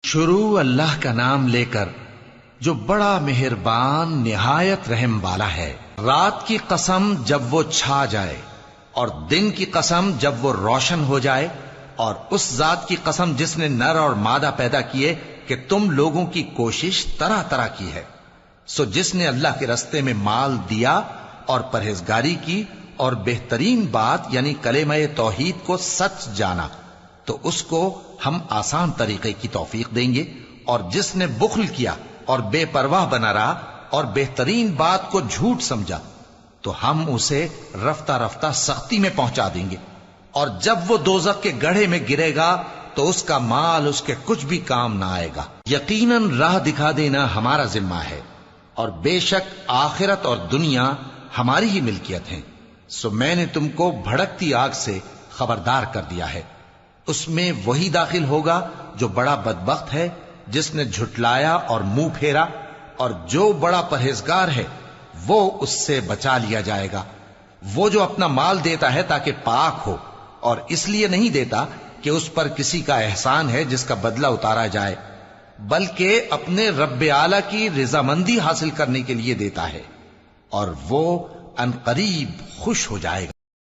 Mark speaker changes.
Speaker 1: شروع اللہ کا نام لے کر جو بڑا مہربان نہایت رحم والا ہے۔ رات کی قسم جب وہ چھا جائے اور دن کی قسم جب وہ روشن ہو جائے، اور اس ذات کی قسم جس نے نر اور مادہ پیدا کیے کہ تم لوگوں کی کوشش طرح طرح کی ہے۔ سو جس نے اللہ کے رستے میں مال دیا اور پرہیزگاری کی اور بہترین بات یعنی کلمہ توحید کو سچ جانا، تو اس کو ہم آسان طریقے کی توفیق دیں گے، اور جس نے بخل کیا اور بے پرواہ بنا رہا اور بہترین بات کو جھوٹ سمجھا، تو ہم اسے رفتہ رفتہ سختی میں پہنچا دیں گے، اور جب وہ دوزخ کے گڑھے میں گرے گا تو اس کا مال اس کے کچھ بھی کام نہ آئے گا۔ یقیناً راہ دکھا دینا ہمارا ذمہ ہے، اور بے شک آخرت اور دنیا ہماری ہی ملکیت ہیں۔ سو میں نے تم کو بھڑکتی آگ سے خبردار کر دیا ہے، اس میں وہی داخل ہوگا جو بڑا بدبخت ہے، جس نے جھٹلایا اور منہ پھیرا، اور جو بڑا پرہیزگار ہے وہ اس سے بچا لیا جائے گا۔ وہ جو اپنا مال دیتا ہے تاکہ پاک ہو، اور اس لیے نہیں دیتا کہ اس پر کسی کا احسان ہے جس کا بدلہ اتارا جائے، بلکہ اپنے رب اعلی کی رضامندی حاصل کرنے کے لیے دیتا ہے، اور وہ عنقریب خوش ہو جائے گا۔